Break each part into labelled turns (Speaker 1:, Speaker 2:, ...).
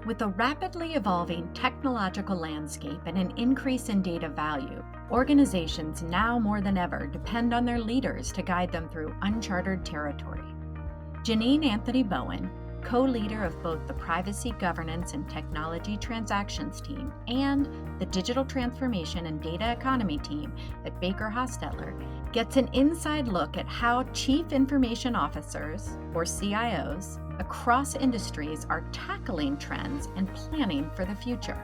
Speaker 1: With a rapidly evolving technological landscape and an increase in data value, organizations now more than ever depend on their leaders to guide them through uncharted territory. Janine Anthony Bowen, co-leader of both the Privacy Governance and Technology Transactions team and the Digital Transformation and Data Economy team at Baker Hostetler, gets an inside look at how Chief Information Officers, or CIOs, across industries are tackling trends and planning for the future.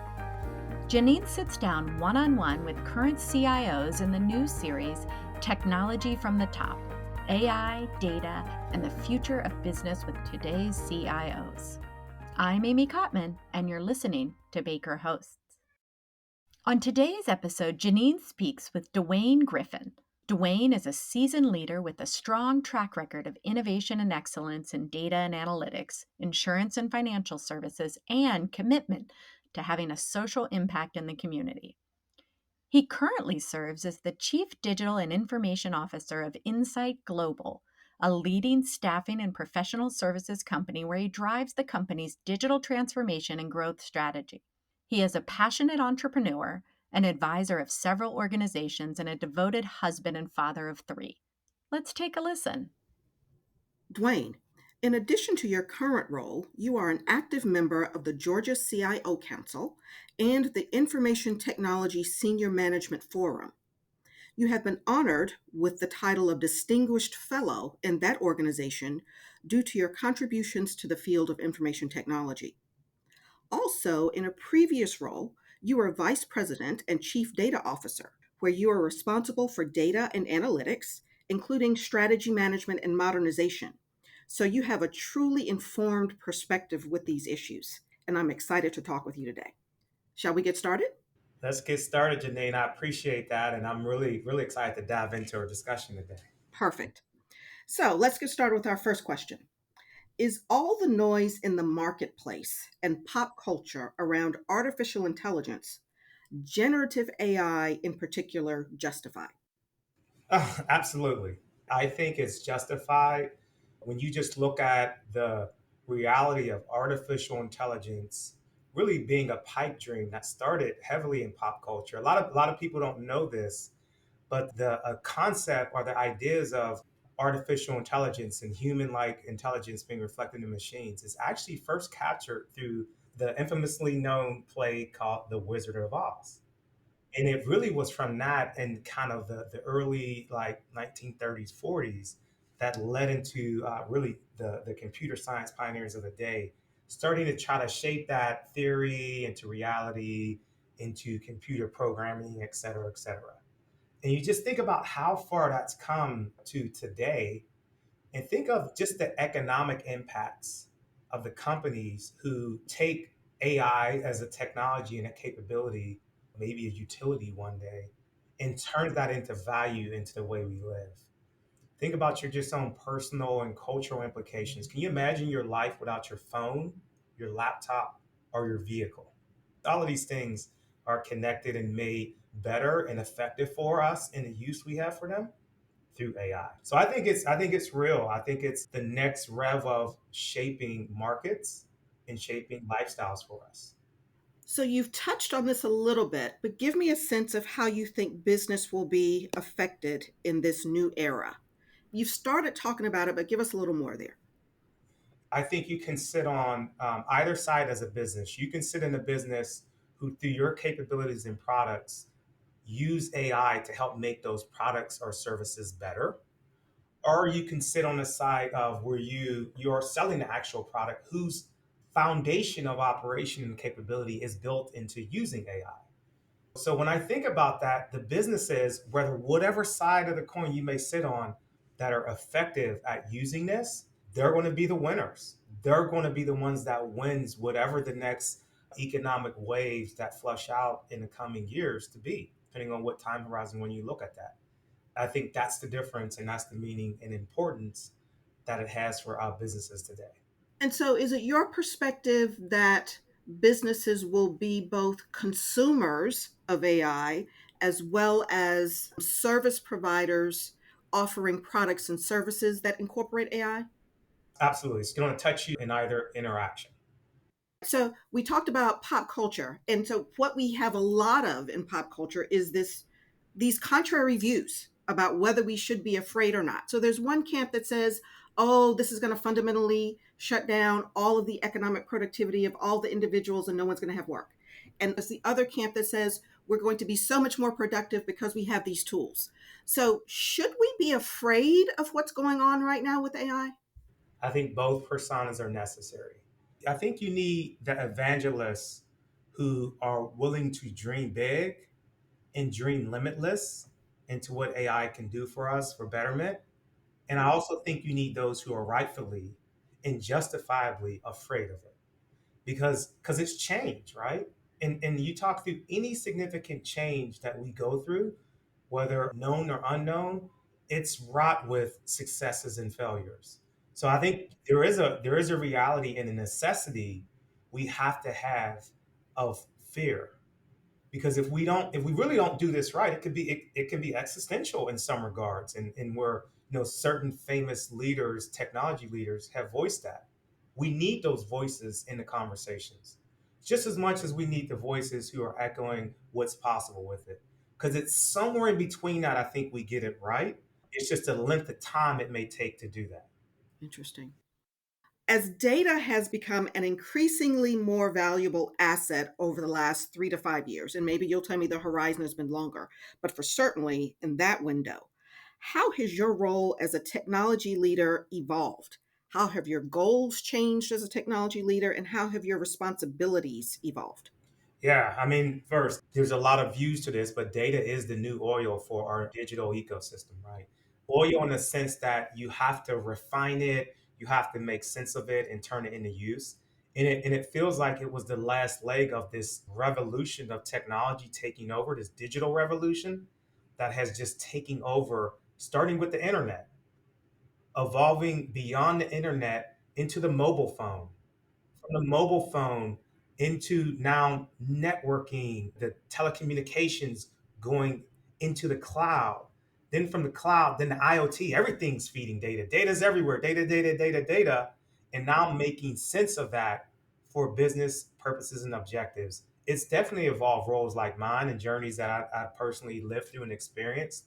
Speaker 1: Janine sits down one-on-one with current CIOs in the new series, Technology from the Top, AI, Data, and the Future of Business with Today's CIOs. I'm Amy Kottman, and you're listening to Baker Hosts. On today's episode, Janine speaks with DeWayne Griffin. DeWayne is a seasoned leader with a strong track record of innovation and excellence in data and analytics, insurance and financial services, and commitment to having a social impact in the community. He currently serves as the Chief Digital and Information Officer of Insight Global, a leading staffing and professional services company where he drives the company's digital transformation and growth strategy. He is a passionate entrepreneur, an advisor of several organizations, and a devoted husband and father of 3. Let's take a listen.
Speaker 2: DeWayne, in addition to your current role, you are an active member of the Georgia CIO Council and the Information Technology Senior Management Forum. You have been honored with the title of Distinguished Fellow in that organization due to your contributions to the field of information technology. Also, in a previous role, you were Vice President and Chief Data Officer, where you are responsible for data and analytics, including strategy management and modernization. So you have a truly informed perspective with these issues, and I'm excited to talk with you today. Shall we get started?
Speaker 3: Let's get started, Janine. I appreciate that. And I'm really, really excited to dive into our discussion today.
Speaker 2: Perfect. So let's get started with our first question. Is all the noise in the marketplace and pop culture around artificial intelligence, generative AI in particular, justified?
Speaker 3: Absolutely. I think it's justified when you just look at the reality of artificial intelligence really being a pipe dream that started heavily in pop culture. A lot of people don't know this, but the concept or the ideas of artificial intelligence and human-like intelligence being reflected in machines is actually first captured through the infamously known play called The Wizard of Oz. And it really was from that and kind of the early like 1930s, 40s that led into really the computer science pioneers of the day starting to try to shape that theory into reality, into computer programming, et cetera, et cetera. And you just think about how far that's come to today and think of just the economic impacts of the companies who take AI as a technology and a capability, maybe a utility one day, and turn that into value into the way we live. Think about your just own personal and cultural implications. Can you imagine your life without your phone, your laptop, or your vehicle? All of these things are connected and made better and effective for us in the use we have for them through AI. So I think it's real. I think it's the next rev of shaping markets and shaping lifestyles for us.
Speaker 2: So you've touched on this a little bit, but give me a sense of how you think business will be affected in this new era. You've started talking about it, but give us a little more there.
Speaker 3: I think you can sit on either side as a business. You can sit in a business who, through your capabilities and products, use AI to help make those products or services better. Or you can sit on the side of where you're selling the actual product whose foundation of operation and capability is built into using AI. So when I think about that, the businesses, whether whatever side of the coin you may sit on, that are effective at using this, they're going to be the winners. They're going to be the ones that wins whatever the next economic waves that flush out in the coming years to be, depending on what time horizon when you look at that. I think that's the difference and that's the meaning and importance that it has for our businesses today.
Speaker 2: And so, is it your perspective that businesses will be both consumers of AI as well as service providers offering products and services that incorporate AI?
Speaker 3: Absolutely. It's going to touch you in either interaction.
Speaker 2: So we talked about pop culture. And so what we have a lot of in pop culture is these contrary views about whether we should be afraid or not. So there's one camp that says, oh, this is going to fundamentally shut down all of the economic productivity of all the individuals and no one's going to have work. And there's the other camp that says we're going to be so much more productive because we have these tools. So should we be afraid of what's going on right now with AI?
Speaker 3: I think both personas are necessary. I think you need the evangelists who are willing to dream big and dream limitless into what AI can do for us for betterment. And I also think you need those who are rightfully and justifiably afraid of it because it's change, right? And you talk through any significant change that we go through, whether known or unknown, it's wrought with successes and failures. So I think there is a reality and a necessity we have to have of fear, because if we really don't do this right, it can be existential in some regards, and where certain famous leaders, technology leaders, have voiced that. We need those voices in the conversations just as much as we need the voices who are echoing what's possible with it, because it's somewhere in between that I think we get it right. It's just the length of time it may take to do that.
Speaker 2: Interesting. As data has become an increasingly more valuable asset over the last 3 to 5 years, and maybe you'll tell me the horizon has been longer, but for certainly in that window, how has your role as a technology leader evolved? How have your goals changed as a technology leader, and how have your responsibilities evolved?
Speaker 3: Yeah, I mean, first, there's a lot of views to this, but data is the new oil for our digital ecosystem, right? Oil in the sense that you have to refine it, you have to make sense of it and turn it into use. And it feels like it was the last leg of this revolution of technology taking over, this digital revolution that has just taken over, starting with the internet, evolving beyond the internet into the mobile phone, from the mobile phone into now networking, the telecommunications going into the cloud. Then from the cloud, then the IoT, everything's feeding data. Data's everywhere, data, data, data, data. And now making sense of that for business purposes and objectives. It's definitely evolved roles like mine and journeys that I personally lived through and experienced.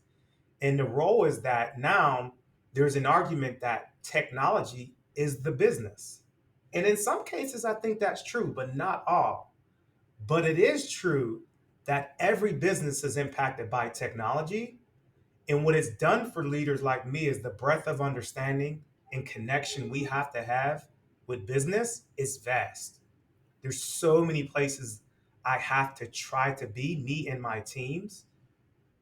Speaker 3: And the role is that now there's an argument that technology is the business. And in some cases, I think that's true, but not all. But it is true that every business is impacted by technology. And what it's done for leaders like me is the breadth of understanding and connection we have to have with business is vast. There's so many places I have to try to be, me and my teams,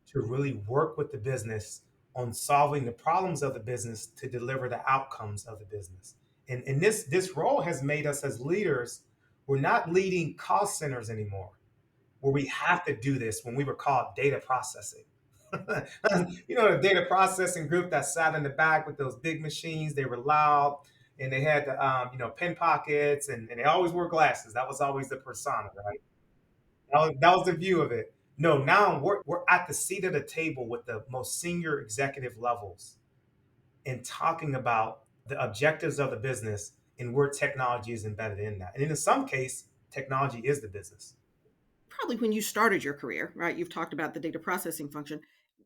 Speaker 3: to really work with the business on solving the problems of the business to deliver the outcomes of the business. And this role has made us as leaders, we're not leading cost centers anymore, where we have to do this when we were called data processing. The data processing group that sat in the back with those big machines, they were loud and they had the pen pockets and they always wore glasses. That was always the persona, right? That was the view of it. No, now we're at the seat of the table with the most senior executive levels and talking about the objectives of the business and where technology is embedded in that. And in some case, technology is the business.
Speaker 2: Probably when you started your career, right? You've talked about the data processing function.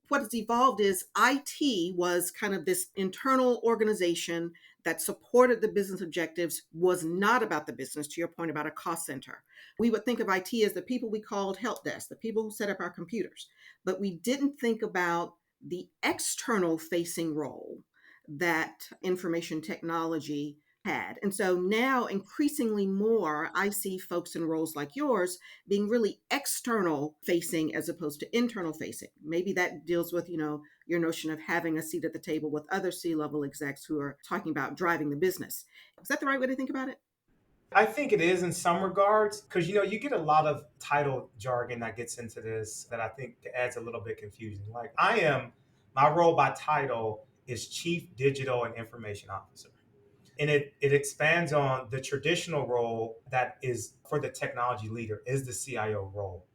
Speaker 2: What has evolved is IT was kind of this internal organization that supported the business objectives, was not about the business, to your point about a cost center. We would think of IT as the people we called help desk, the people who set up our computers, but we didn't think about the external facing role that information technology had. And so now, increasingly more, I see folks in roles like yours being really external facing as opposed to internal facing. Maybe that deals with, your notion of having a seat at the table with other C-level execs who are talking about driving the business. Is that the right way to think about it?
Speaker 3: I think it is in some regards because you get a lot of title jargon that gets into this that I think adds a little bit confusion. Like my role by title is Chief Digital and Information Officer. And it expands on the traditional role that is for the technology leader is the CIO role.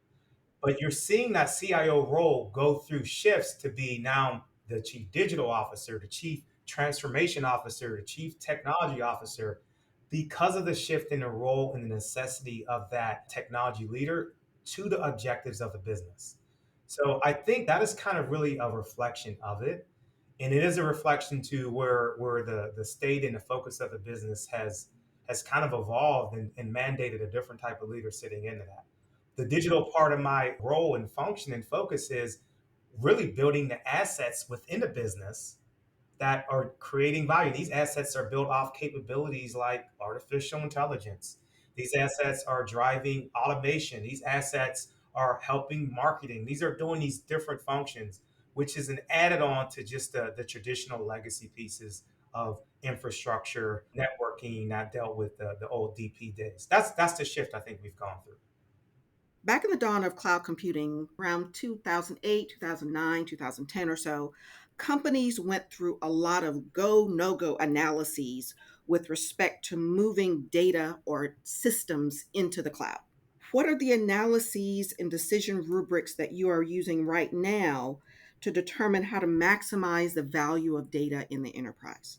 Speaker 3: But you're seeing that CIO role go through shifts to be now the chief digital officer, the chief transformation officer, the chief technology officer. because of the shift in the role and the necessity of that technology leader to the objectives of the business. So I think that is kind of really a reflection of it. And it is a reflection to where the state and the focus of the business has kind of evolved and mandated a different type of leader sitting into that. The digital part of my role and function and focus is really building the assets within the business that are creating value. These assets are built off capabilities like artificial intelligence. These assets are driving automation. These assets are helping marketing. These are doing these different functions, which is an added on to just the traditional legacy pieces of infrastructure, networking that dealt with the old DP days. That's the shift I think we've gone through.
Speaker 2: Back in the dawn of cloud computing, around 2008, 2009, 2010 or so, companies went through a lot of go, no go analyses with respect to moving data or systems into the cloud. What are the analyses and decision rubrics that you are using right now to determine how to maximize the value of data in the enterprise?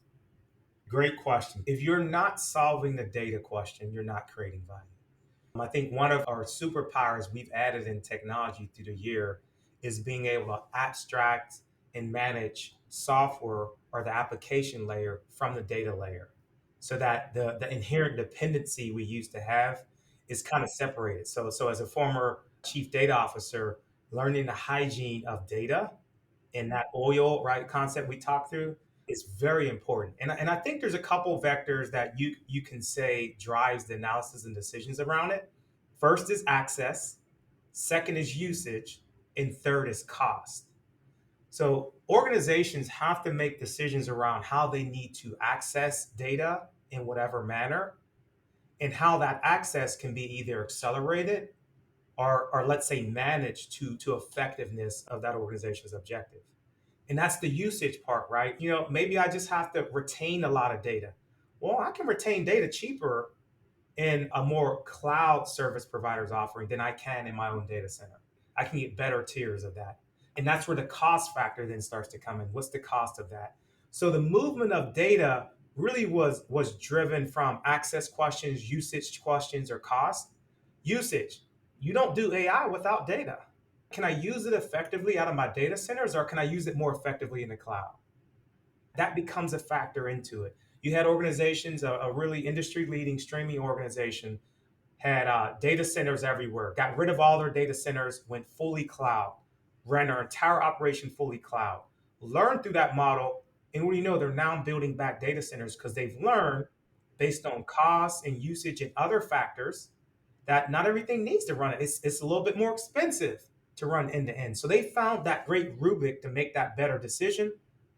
Speaker 3: Great question. If you're not solving the data question, you're not creating value. I think one of our superpowers we've added in technology through the year is being able to abstract and manage software or the application layer from the data layer so that the inherent dependency we used to have is kind of separated. So as a former chief data officer, learning the hygiene of data and that oil right concept we talked through is very important. And I think there's a couple vectors that you can say drives the analysis and decisions around it. First is access, second is usage, and third is cost. So organizations have to make decisions around how they need to access data in whatever manner and how that access can be either accelerated or let's say managed to effectiveness of that organization's objective. And that's the usage part, right? Maybe I just have to retain a lot of data. Well, I can retain data cheaper in a more cloud service provider's offering than I can in my own data center. I can get better tiers of that. And that's where the cost factor then starts to come in. What's the cost of that? So the movement of data really was driven from access questions, usage questions, or cost. Usage. You don't do AI without data. Can I use it effectively out of my data centers or can I use it more effectively in the cloud? That becomes a factor into it. You had organizations, a really industry leading streaming organization had data centers everywhere, got rid of all their data centers, went fully cloud, ran their entire operation fully cloud, learned through that model. And what do you know? They're now building back data centers because they've learned based on cost and usage and other factors that not everything needs to run it. It's a little bit more expensive to run end to end. So they found that great rubric to make that better decision,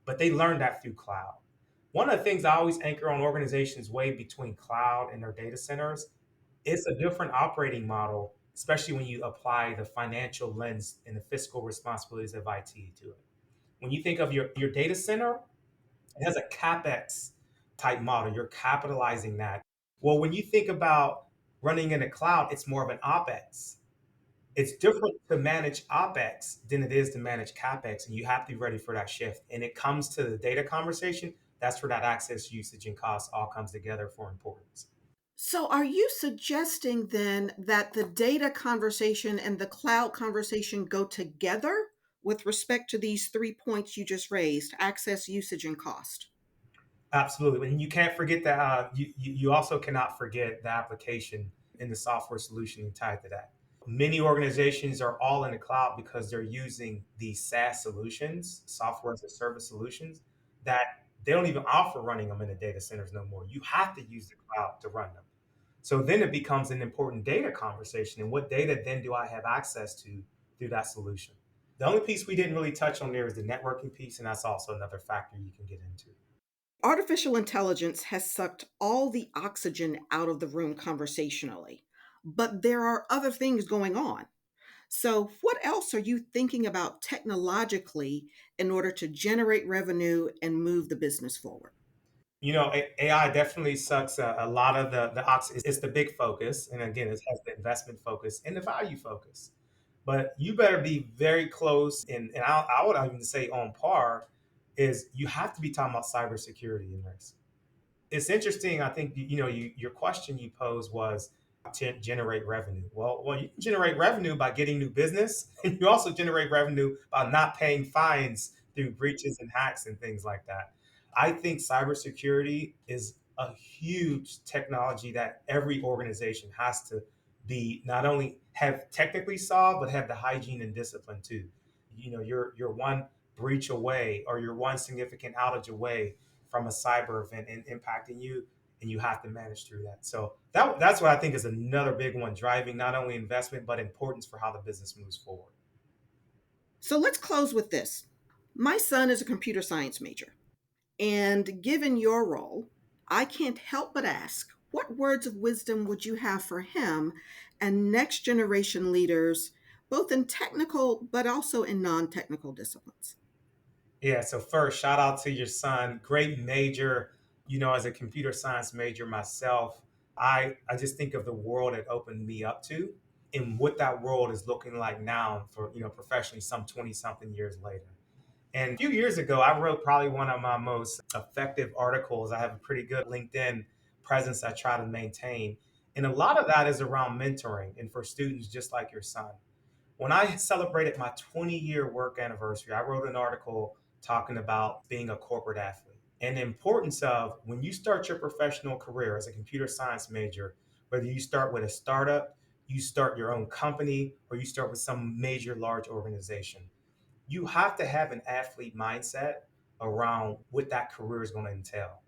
Speaker 3: but they learned that through cloud. One of the things I always anchor on organizations way between cloud and their data centers, it's a different operating model, especially when you apply the financial lens and the fiscal responsibilities of IT to it. When you think of your data center, it has a CapEx type model. You're capitalizing that. Well, when you think about running in a cloud, it's more of an OpEx. It's different to manage OpEx than it is to manage CapEx, and you have to be ready for that shift. And it comes to the data conversation. That's where that access, usage, and cost all comes together for importance.
Speaker 2: So, are you suggesting then that the data conversation and the cloud conversation go together with respect to these 3 points you just raised: access, usage, and cost?
Speaker 3: Absolutely. And you can't forget that you also cannot forget the application and the software solution tied to that. Many organizations are all in the cloud because they're using these SaaS solutions, software as a service solutions, that they don't even offer running them in the data centers no more. You have to use the cloud to run them. So then it becomes an important data conversation. And what data then do I have access to through that solution? The only piece we didn't really touch on there is the networking piece, and that's also another factor you can get into.
Speaker 2: Artificial intelligence has sucked all the oxygen out of the room conversationally, but there are other things going on. So, what else are you thinking about technologically in order to generate revenue and move the business forward?
Speaker 3: AI definitely sucks a lot of the oxygen. It's the big focus. And again, it has the investment focus and the value focus. But you better be very close. And I would even say on par is you have to be talking about cybersecurity and risk. it's interesting. I think your question you posed was to generate revenue. Well, you can generate revenue by getting new business, and you also generate revenue by not paying fines through breaches and hacks and things like that. I think cybersecurity is a huge technology that every organization has to be not only have technically solved, but have the hygiene and discipline too. You're one breach away, or you're one significant outage away from a cyber event and impacting you, and you have to manage through that. So that's what I think is another big one, driving not only investment but importance for how the business moves forward.
Speaker 2: So let's close with this. My son is a computer science major, and given your role, I can't help but ask, what words of wisdom would you have for him and next generation leaders, both in technical but also in non technical disciplines?
Speaker 3: Yeah. So first, shout out to your son. Great major. As a computer science major myself, I just think of the world it opened me up to, and what that world is looking like now for professionally some 20 something years later. And a few years ago, I wrote probably one of my most effective articles. I have a pretty good LinkedIn presence I try to maintain. And a lot of that is around mentoring and for students just like your son. When I celebrated my 20-year work anniversary, I wrote an article talking about being a corporate athlete and the importance of when you start your professional career as a computer science major, whether you start with a startup, you start your own company, or you start with some major large organization, you have to have an athlete mindset around what that career is going to entail.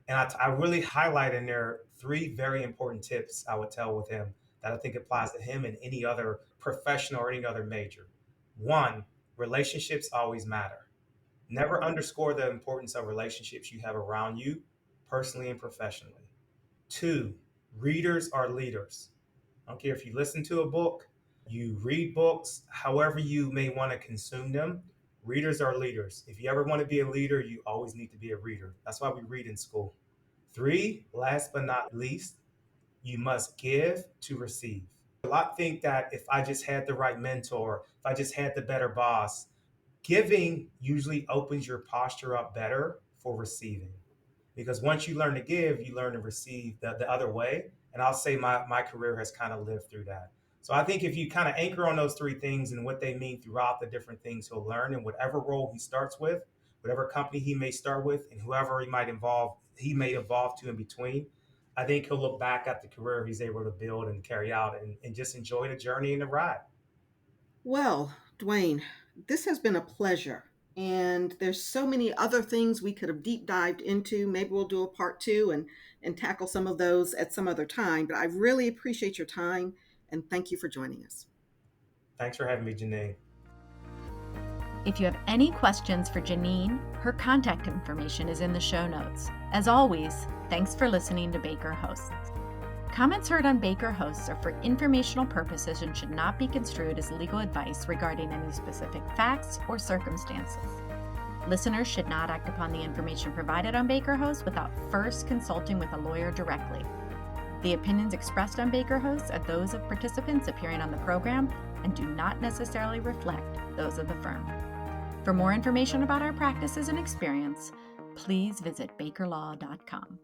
Speaker 3: And I really highlight in there three very important tips I would tell with him that I think applies to him and any other professional or any other major. One, relationships always matter. Never underscore the importance of relationships you have around you, personally and professionally. Two, readers are leaders. I don't care if you listen to a book, you read books, however you may want to consume them. Readers are leaders. If you ever want to be a leader, you always need to be a reader. That's why we read in school. Three, last but not least, you must give to receive. A lot think that if I just had the right mentor, if I just had the better boss, giving usually opens your posture up better for receiving. Because once you learn to give, you learn to receive the other way. And I'll say my career has kind of lived through that. So I think if you kind of anchor on those three things and what they mean throughout the different things he'll learn in whatever role he starts with, whatever company he may start with, and whoever he may evolve to in between, I think he'll look back at the career he's able to build and carry out and just enjoy the journey and the ride.
Speaker 2: Well, DeWayne, this has been a pleasure. And there's so many other things we could have deep dived into. Maybe we'll do a part two and tackle some of those at some other time. But I really appreciate your time and thank you for joining us.
Speaker 3: Thanks for having me, Janine.
Speaker 1: If you have any questions for Janine, her contact information is in the show notes. As always, thanks for listening to Baker Hosts. Comments heard on Baker Hosts are for informational purposes and should not be construed as legal advice regarding any specific facts or circumstances. Listeners should not act upon the information provided on Baker Hosts without first consulting with a lawyer directly. The opinions expressed on Baker Hosts are those of participants appearing on the program and do not necessarily reflect those of the firm. For more information about our practices and experience, please visit bakerlaw.com.